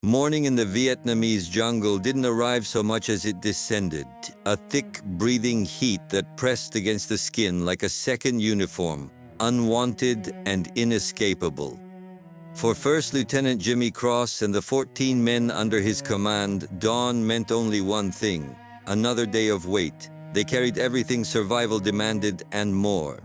Morning in the Vietnamese jungle didn't arrive so much as it descended, a thick, breathing heat that pressed against the skin like a second uniform, unwanted and inescapable. For First Lieutenant Jimmy Cross and the 14 men under his command, dawn meant only one thing: another day of wait. They carried everything survival demanded and more.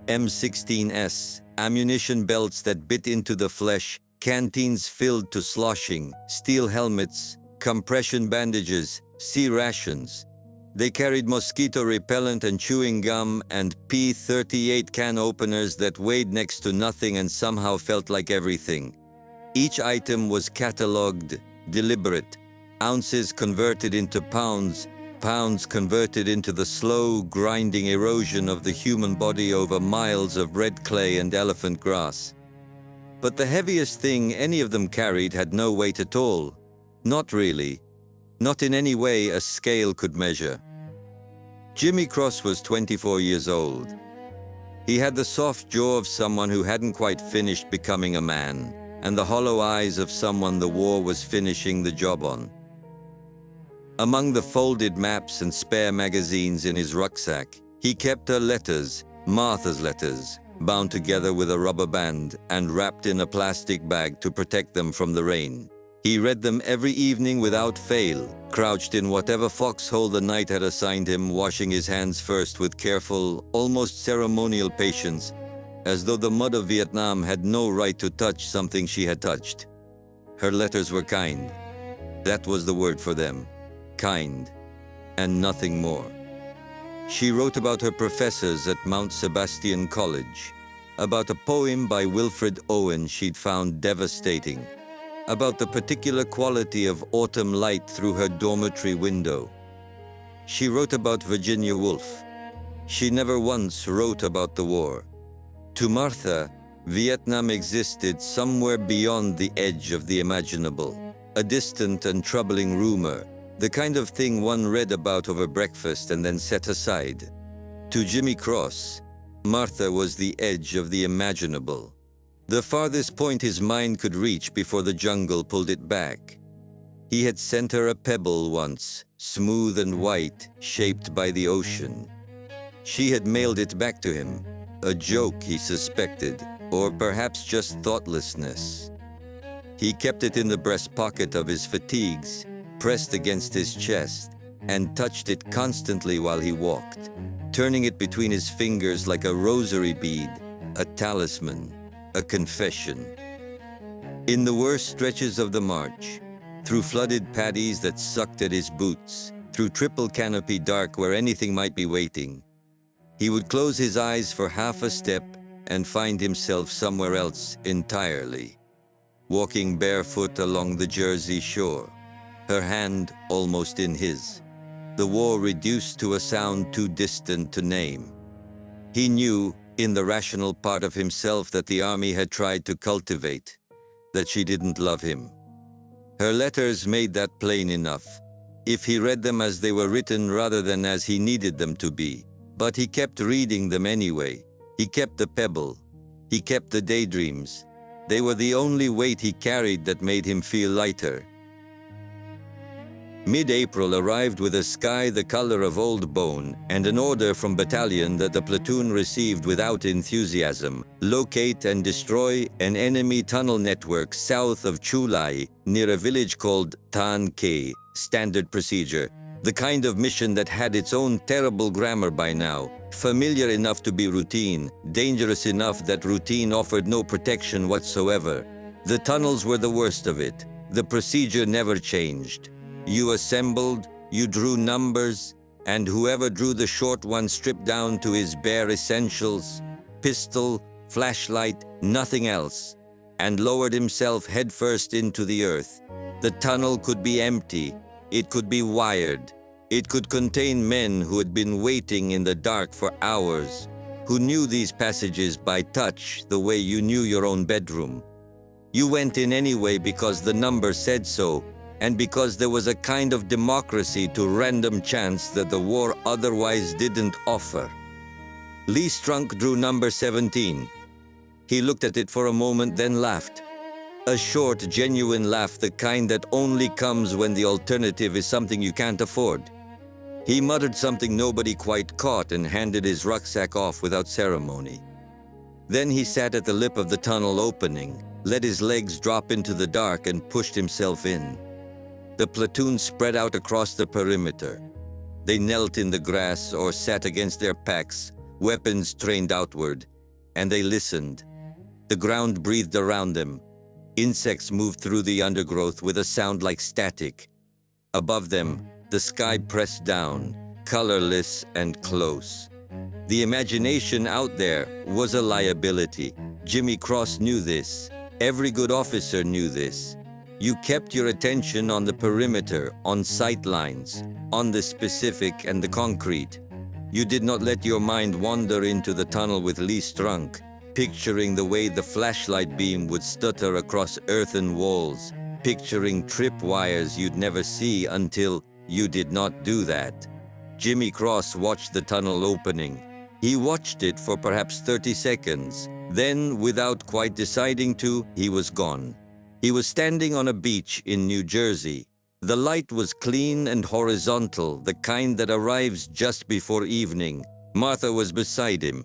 M16s, ammunition belts that bit into the flesh, canteens filled to sloshing, steel helmets, compression bandages, sea rations. They carried mosquito repellent and chewing gum and P-38 can openers that weighed next to nothing and somehow felt like everything. Each item was catalogued, deliberate, ounces converted into pounds, pounds converted into the slow, grinding erosion of the human body over miles of red clay and elephant grass. But the heaviest thing any of them carried had no weight at all. Not really. Not in any way a scale could measure. Jimmy Cross was 24 years old. He had the soft jaw of someone who hadn't quite finished becoming a man, and the hollow eyes of someone the war was finishing the job on. Among the folded maps and spare magazines in his rucksack, he kept her letters, Martha's letters, bound together with a rubber band and wrapped in a plastic bag to protect them from the rain. He read them every evening without fail, crouched in whatever foxhole the night had assigned him, washing his hands first with careful, almost ceremonial patience, as though the mud of Vietnam had no right to touch something she had touched. Her letters were kind. That was the word for them. Kind, and nothing more. She wrote about her professors at Mount Sebastian College, about a poem by Wilfred Owen she'd found devastating, about the particular quality of autumn light through her dormitory window. She wrote about Virginia Woolf. She never once wrote about the war. To Martha, Vietnam existed somewhere beyond the edge of the imaginable, a distant and troubling rumor, the kind of thing one read about over breakfast and then set aside. To Jimmy Cross, Martha was the edge of the imaginable, the farthest point his mind could reach before the jungle pulled it back. He had sent her a pebble once, smooth and white, shaped by the ocean. She had mailed it back to him, a joke he suspected, or perhaps just thoughtlessness. He kept it in the breast pocket of his fatigues, pressed against his chest, and touched it constantly while he walked, turning it between his fingers like a rosary bead, a talisman, a confession. In the worst stretches of the march, through flooded paddies that sucked at his boots, through triple canopy dark where anything might be waiting, he would close his eyes for half a step and find himself somewhere else entirely, walking barefoot along the Jersey shore, her hand almost in his, the war reduced to a sound too distant to name. He knew, in the rational part of himself that the army had tried to cultivate, that she didn't love him. Her letters made that plain enough, if he read them as they were written rather than as he needed them to be. But he kept reading them anyway. He kept the pebble. He kept the daydreams. They were the only weight he carried that made him feel lighter. Mid-April arrived with a sky the color of old bone and an order from battalion that the platoon received without enthusiasm: locate and destroy an enemy tunnel network south of Chu Lai near a village called Tan Ke. Standard procedure, the kind of mission that had its own terrible grammar by now, familiar enough to be routine, dangerous enough that routine offered no protection whatsoever. The tunnels were the worst of it. The procedure never changed. You assembled, you drew numbers, and whoever drew the short one stripped down to his bare essentials, pistol, flashlight, nothing else, and lowered himself headfirst into the earth. The tunnel could be empty, it could be wired, it could contain men who had been waiting in the dark for hours, who knew these passages by touch the way you knew your own bedroom. You went in anyway because the number said so, and because there was a kind of democracy to random chance that the war otherwise didn't offer. Lee Strunk drew number 17. He looked at it for a moment, then laughed. A short, genuine laugh, the kind that only comes when the alternative is something you can't afford. He muttered something nobody quite caught and handed his rucksack off without ceremony. Then he sat at the lip of the tunnel opening, let his legs drop into the dark and pushed himself in. The platoon spread out across the perimeter. They knelt in the grass or sat against their packs, weapons trained outward, and they listened. The ground breathed around them. Insects moved through the undergrowth with a sound like static. Above them, the sky pressed down, colorless and close. The imagination out there was a liability. Jimmy Cross knew this. Every good officer knew this. You kept your attention on the perimeter, on sight lines, on the specific and the concrete. You did not let your mind wander into the tunnel with Lee Strunk, picturing the way the flashlight beam would stutter across earthen walls, picturing tripwires you'd never see until you did not do that. Jimmy Cross watched the tunnel opening. He watched it for perhaps 30 seconds. Then, without quite deciding to, he was gone. He was standing on a beach in New Jersey. The light was clean and horizontal, the kind that arrives just before evening. Martha was beside him.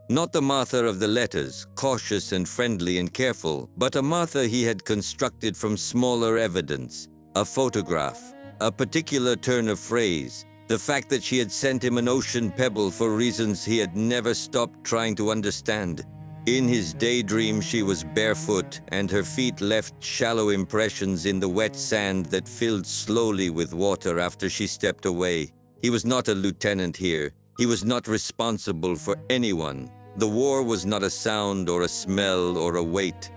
Not the Martha of the letters, cautious and friendly and careful, but a Martha he had constructed from smaller evidence. A photograph, a particular turn of phrase, the fact that she had sent him an ocean pebble for reasons he had never stopped trying to understand. In his daydream, she was barefoot, and her feet left shallow impressions in the wet sand that filled slowly with water after she stepped away. He was not a lieutenant here. He was not responsible for anyone. The war was not a sound or a smell or a weight.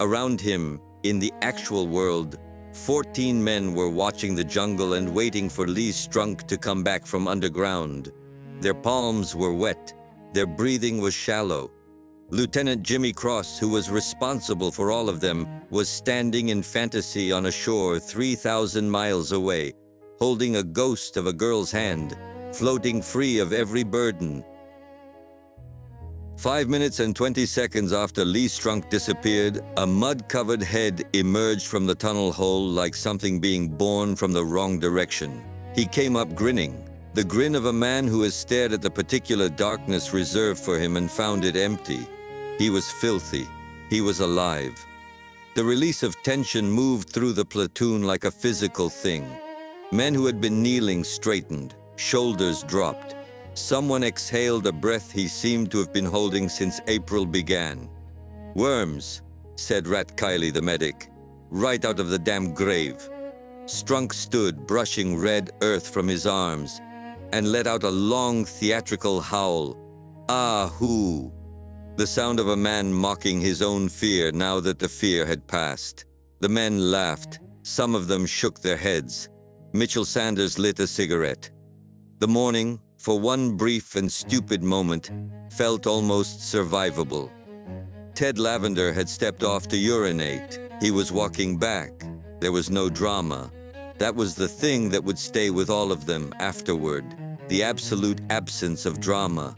Around him, in the actual world, 14 men were watching the jungle and waiting for Lee Strunk to come back from underground. Their palms were wet. Their breathing was shallow. Lieutenant Jimmy Cross, who was responsible for all of them, was standing in fantasy on a shore 3,000 miles away, holding a ghost of a girl's hand, floating free of every burden. 5 minutes and 20 seconds after Lee Strunk disappeared, a mud-covered head emerged from the tunnel hole like something being born from the wrong direction. He came up grinning, the grin of a man who has stared at the particular darkness reserved for him and found it empty. He was filthy. He was alive. The release of tension moved through the platoon like a physical thing. Men who had been kneeling straightened, shoulders dropped. Someone exhaled a breath he seemed to have been holding since April began. "Worms," said Rat Kiley, the medic, "right out of the damn grave." Strunk stood, brushing red earth from his arms, and let out a long theatrical howl. "Ah-hoo!" The sound of a man mocking his own fear now that the fear had passed. The men laughed. Some of them shook their heads. Mitchell Sanders lit a cigarette. The morning, for one brief and stupid moment, felt almost survivable. Ted Lavender had stepped off to urinate. He was walking back. There was no drama. That was the thing that would stay with all of them afterward. The absolute absence of drama.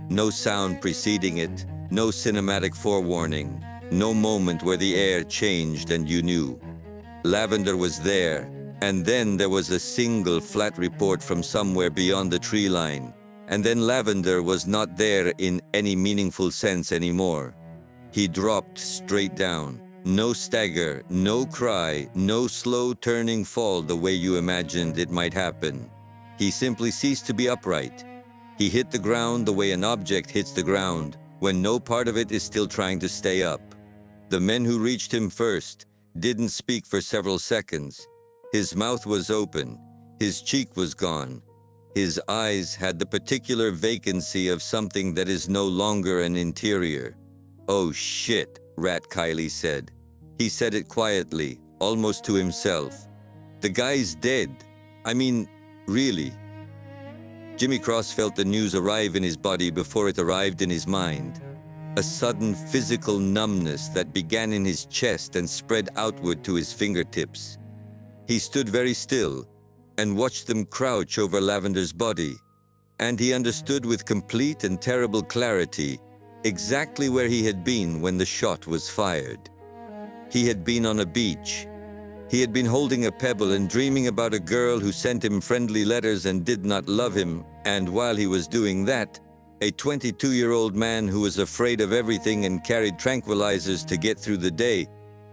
No sound preceding it. No cinematic forewarning. No moment where the air changed and you knew. Lavender was there, and then there was a single flat report from somewhere beyond the tree line. And then Lavender was not there in any meaningful sense anymore. He dropped straight down. No stagger, no cry, no slow turning fall the way you imagined it might happen. He simply ceased to be upright. He hit the ground the way an object hits the ground, when no part of it is still trying to stay up. The men who reached him first didn't speak for several seconds. His mouth was open. His cheek was gone. His eyes had the particular vacancy of something that is no longer an interior. "Oh shit," Rat Kiley said. He said it quietly, almost to himself. "The guy's dead. I mean, really." Jimmy Cross felt the news arrive in his body before it arrived in his mind. A sudden physical numbness that began in his chest and spread outward to his fingertips. He stood very still and watched them crouch over Lavender's body, and he understood with complete and terrible clarity exactly where he had been when the shot was fired. He had been on a beach. He had been holding a pebble and dreaming about a girl who sent him friendly letters and did not love him, and while he was doing that, a 22-year-old man who was afraid of everything and carried tranquilizers to get through the day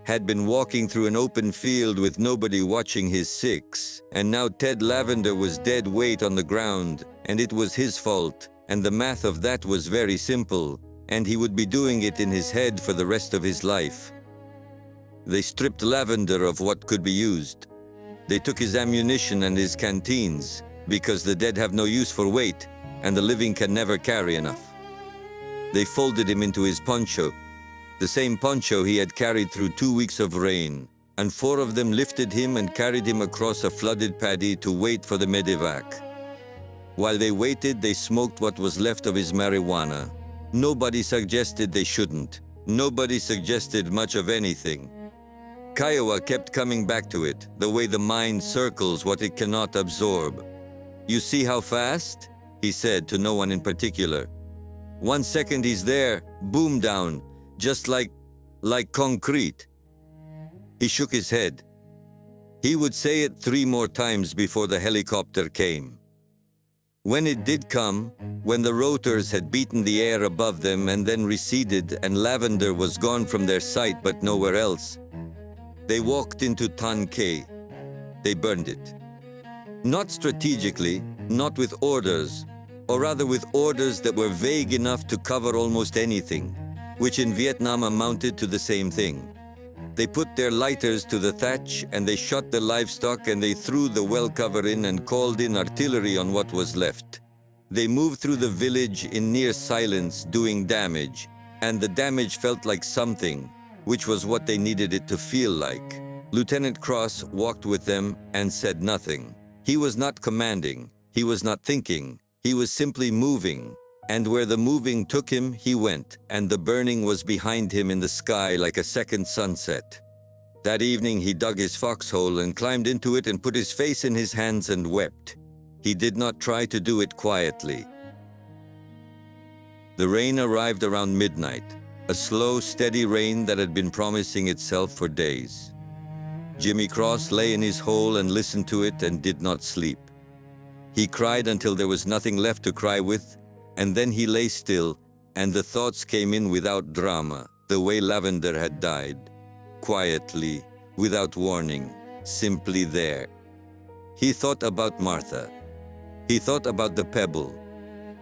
had been walking through an open field with nobody watching his six, and now Ted Lavender was dead weight on the ground, and it was his fault, and the math of that was very simple, and he would be doing it in his head for the rest of his life. They stripped Lavender of what could be used. They took his ammunition and his canteens, because the dead have no use for weight, and the living can never carry enough. They folded him into his poncho, the same poncho he had carried through 2 weeks of rain, and 4 of them lifted him and carried him across a flooded paddy to wait for the medevac. While they waited, they smoked what was left of his marijuana. Nobody suggested they shouldn't. Nobody suggested much of anything. Kiowa kept coming back to it, the way the mind circles what it cannot absorb. "You see how fast?" he said to no one in particular. "1 second he's there, boom down, just like concrete." He shook his head. He would say it 3 more times before the helicopter came. When it did come, when the rotors had beaten the air above them and then receded and Lavender was gone from their sight but nowhere else, they walked into Tankei. They burned it. Not strategically, not with orders, or rather with orders that were vague enough to cover almost anything, which in Vietnam amounted to the same thing. They put their lighters to the thatch and they shot the livestock and they threw the well cover in and called in artillery on what was left. They moved through the village in near silence, doing damage, and the damage felt like something, which was what they needed it to feel like. Lieutenant Cross walked with them and said nothing. He was not commanding, he was not thinking, he was simply moving. And where the moving took him, he went, and the burning was behind him in the sky like a second sunset. That evening he dug his foxhole and climbed into it and put his face in his hands and wept. He did not try to do it quietly. The rain arrived around midnight, a slow, steady rain that had been promising itself for days. Jimmy Cross lay in his hole and listened to it and did not sleep. He cried until there was nothing left to cry with, and then he lay still, and the thoughts came in without drama, the way Lavender had died. Quietly, without warning, simply there. He thought about Martha. He thought about the pebble.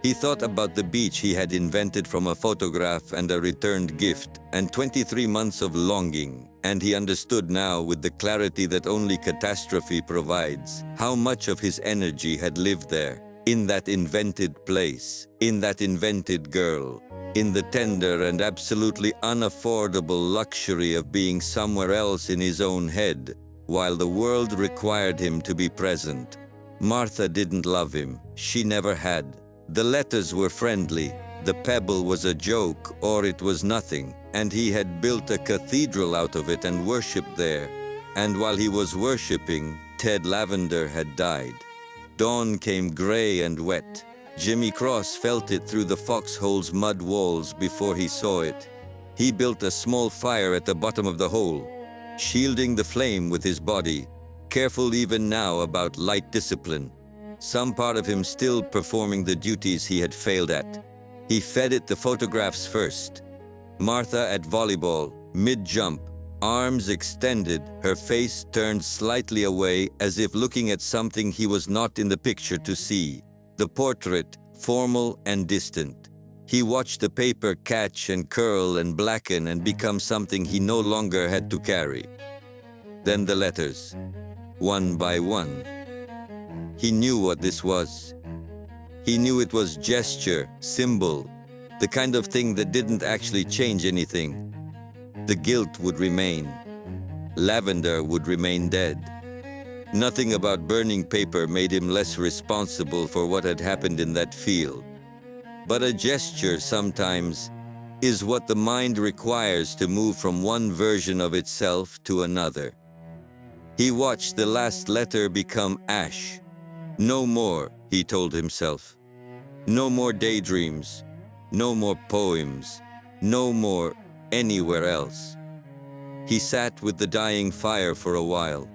He thought about the beach he had invented from a photograph and a returned gift, and 23 months of longing, and he understood now with the clarity that only catastrophe provides, how much of his energy had lived there. In that invented place, in that invented girl, in the tender and absolutely unaffordable luxury of being somewhere else in his own head, while the world required him to be present. Martha didn't love him. She never had. The letters were friendly. The pebble was a joke, or it was nothing, and he had built a cathedral out of it and worshipped there. And while he was worshipping, Ted Lavender had died. Dawn came gray and wet. Jimmy Cross felt it through the foxhole's mud walls before he saw it. He built a small fire at the bottom of the hole, shielding the flame with his body, careful even now about light discipline, some part of him still performing the duties he had failed at. He fed it the photographs first. Martha at volleyball, mid-jump, arms extended, her face turned slightly away as if looking at something he was not in the picture to see. The portrait, formal and distant. He watched the paper catch and curl and blacken and become something he no longer had to carry. Then the letters, one by one. He knew what this was. He knew it was gesture, symbol, the kind of thing that didn't actually change anything. The guilt would remain. Lavender would remain dead. Nothing about burning paper made him less responsible for what had happened in that field. But a gesture sometimes is what the mind requires to move from one version of itself to another. He watched the last letter become ash. No more, he told himself. No more daydreams. No more poems. No more anywhere else. He sat with the dying fire for a while.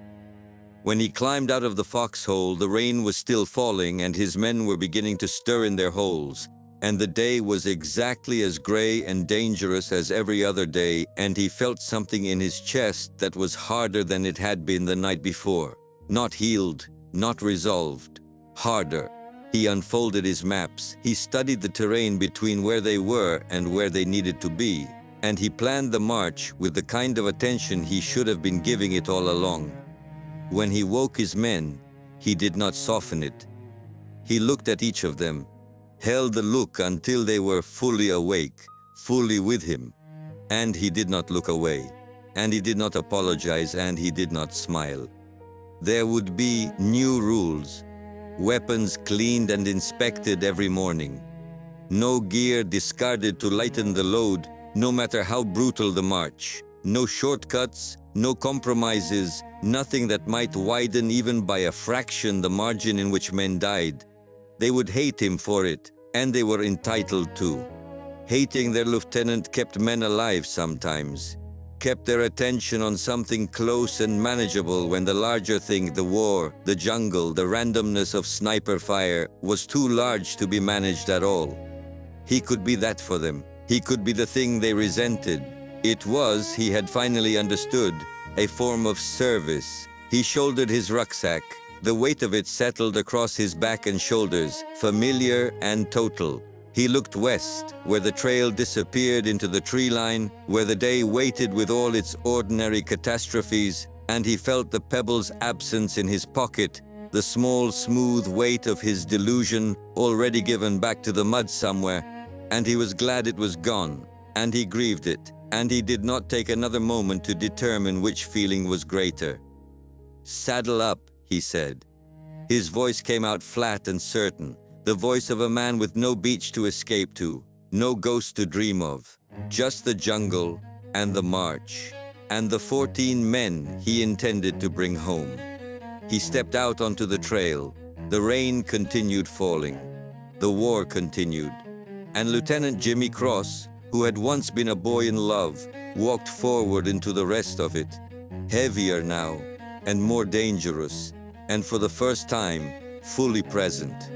When he climbed out of the foxhole, the rain was still falling and his men were beginning to stir in their holes. And the day was exactly as gray and dangerous as every other day, and he felt something in his chest that was harder than it had been the night before. Not healed, not resolved, harder. He unfolded his maps. He studied the terrain between where they were and where they needed to be, and he planned the march with the kind of attention he should have been giving it all along. When he woke his men, he did not soften it. He looked at each of them, held the look until they were fully awake, fully with him. And he did not look away, and he did not apologize, and he did not smile. There would be new rules, weapons cleaned and inspected every morning. No gear discarded to lighten the load, no matter how brutal the march. No shortcuts, no compromises, nothing that might widen even by a fraction the margin in which men died. They would hate him for it, and they were entitled to. Hating their lieutenant kept men alive sometimes, kept their attention on something close and manageable when the larger thing, the war, the jungle, the randomness of sniper fire, was too large to be managed at all. He could be that for them. He could be the thing they resented. It was, he had finally understood, a form of service. He shouldered his rucksack. The weight of it settled across his back and shoulders, familiar and total. He looked west, where the trail disappeared into the tree line, where the day waited with all its ordinary catastrophes, and he felt the pebble's absence in his pocket, the small, smooth weight of his delusion already given back to the mud somewhere, and he was glad it was gone, and he grieved it, and he did not take another moment to determine which feeling was greater. "Saddle up," he said. His voice came out flat and certain, the voice of a man with no beach to escape to, no ghost to dream of, just the jungle and the march, and the 14 men he intended to bring home. He stepped out onto the trail. The rain continued falling. The war continued. And Lieutenant Jimmy Cross, who had once been a boy in love, walked forward into the rest of it, heavier now and more dangerous, and for the first time, fully present.